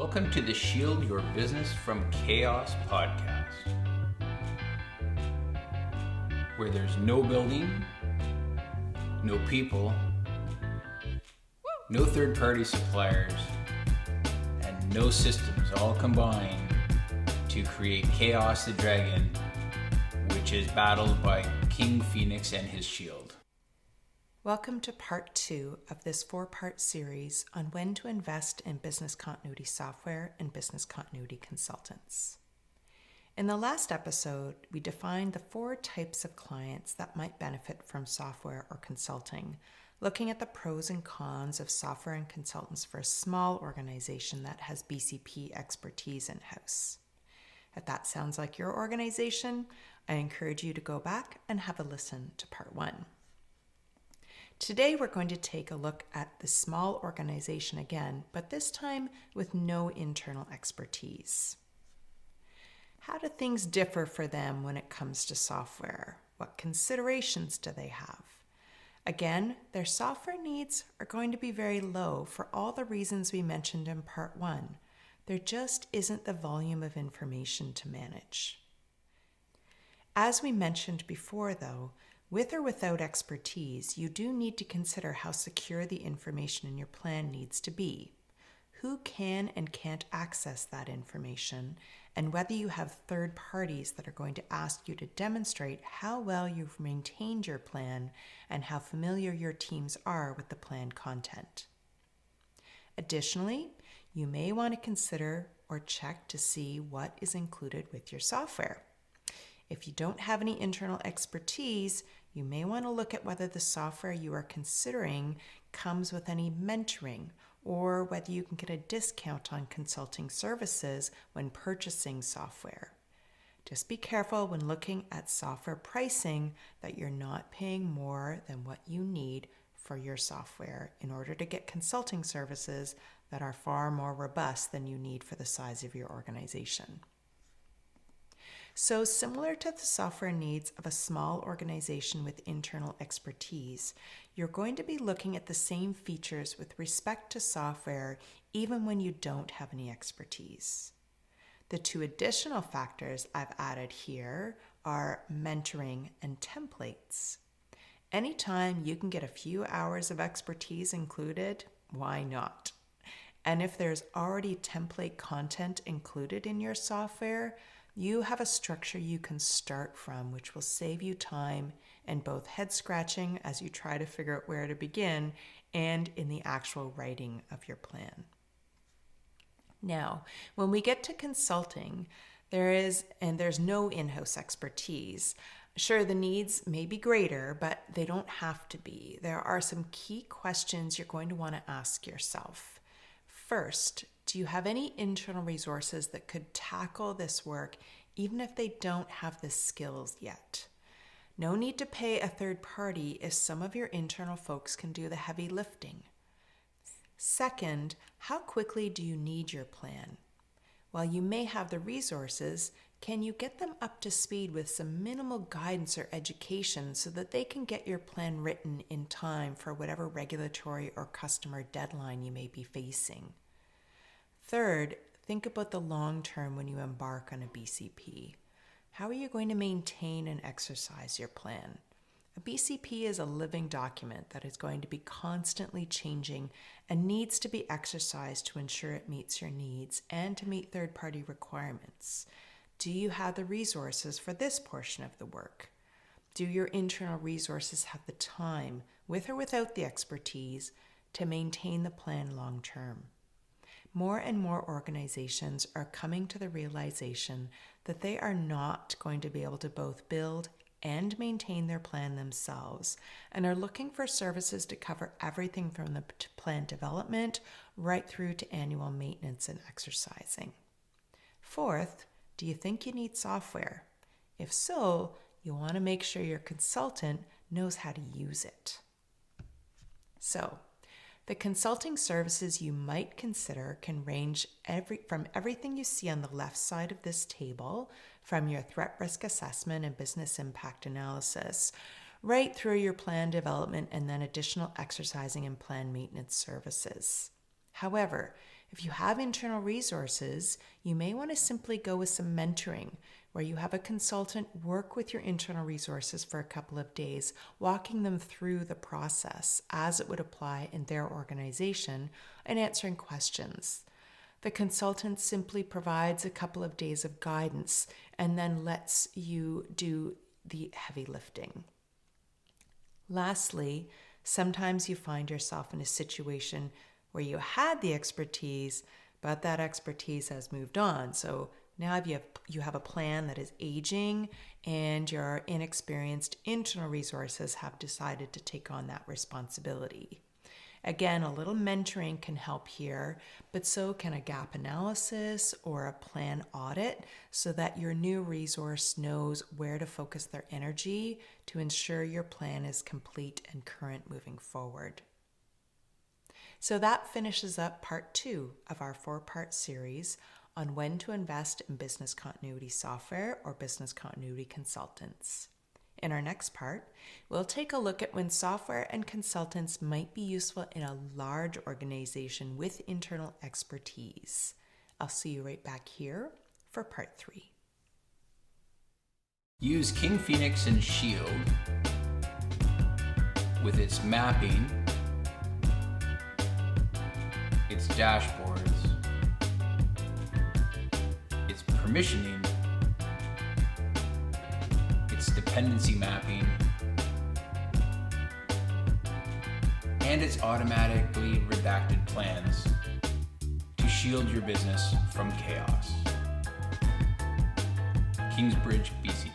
Welcome to the Shield Your Business from Chaos podcast, where there's no building, no people, no third-party suppliers, and no systems all combined to create Chaos the Dragon, which is battled by King Phoenix and his shield. Welcome to part 2 of this 4-part series on when to invest in business continuity software and business continuity consultants. In the last episode, we defined the 4 types of clients that might benefit from software or consulting, looking at the pros and cons of software and consultants for a small organization that has BCP expertise in-house. If that sounds like your organization, I encourage you to go back and have a listen to part 1. Today, we're going to take a look at the small organization again, but this time with no internal expertise. How do things differ for them when it comes to software? What considerations do they have? Again, their software needs are going to be very low for all the reasons we mentioned in part 1. There just isn't the volume of information to manage. As we mentioned before, though, with or without expertise, you do need to consider how secure the information in your plan needs to be, who can and can't access that information, and whether you have third parties that are going to ask you to demonstrate how well you've maintained your plan and how familiar your teams are with the plan content. Additionally, you may want to consider or check to see what is included with your software. If you don't have any internal expertise, you may want to look at whether the software you are considering comes with any mentoring or whether you can get a discount on consulting services when purchasing software. Just be careful when looking at software pricing that you're not paying more than what you need for your software in order to get consulting services that are far more robust than you need for the size of your organization. So similar to the software needs of a small organization with internal expertise, you're going to be looking at the same features with respect to software even when you don't have any expertise. The 2 additional factors I've added here are mentoring and templates. Anytime you can get a few hours of expertise included, why not? And if there's already template content included in your software, you have a structure you can start from, which will save you time and both head scratching as you try to figure out where to begin and in the actual writing of your plan. Now, when we get to consulting, there's no in-house expertise. Sure, the needs may be greater, but they don't have to be. There are some key questions you're going to want to ask yourself. First, do you have any internal resources that could tackle this work even if they don't have the skills yet? No need to pay a third party if some of your internal folks can do the heavy lifting. Second, how quickly do you need your plan? While you may have the resources, can you get them up to speed with some minimal guidance or education so that they can get your plan written in time for whatever regulatory or customer deadline you may be facing? Third, think about the long term when you embark on a BCP. How are you going to maintain and exercise your plan? A BCP is a living document that is going to be constantly changing and needs to be exercised to ensure it meets your needs and to meet third-party requirements. Do you have the resources for this portion of the work? Do your internal resources have the time, with or without the expertise, to maintain the plan long term? More and more organizations are coming to the realization that they are not going to be able to both build and maintain their plan themselves and are looking for services to cover everything from the plan development right through to annual maintenance and exercising. Fourth, do you think you need software? If so, you want to make sure your consultant knows how to use it. So, the consulting services you might consider can range from everything you see on the left side of this table, from your threat risk assessment and business impact analysis, right through your plan development and then additional exercising and plan maintenance services. However, If you have internal resources, you may want to simply go with some mentoring, where you have a consultant work with your internal resources for a couple of days, walking them through the process as it would apply in their organization and answering questions. The consultant simply provides a couple of days of guidance and then lets you do the heavy lifting. Lastly, sometimes you find yourself in a situation where you had the expertise, but that expertise has moved on. So now you have a plan that is aging, and your inexperienced internal resources have decided to take on that responsibility. Again, a little mentoring can help here, but so can a gap analysis or a plan audit, so that your new resource knows where to focus their energy to ensure your plan is complete and current moving forward. So that finishes up part 2 of our 4-part series on when to invest in business continuity software or business continuity consultants. In our next part, we'll take a look at when software and consultants might be useful in a large organization with internal expertise. I'll see you right back here for part 3. Use King Phoenix and Shield with its mapping, its dashboards, its permissioning, its dependency mapping, and its automatically redacted plans to shield your business from chaos. Kingsbridge, BC.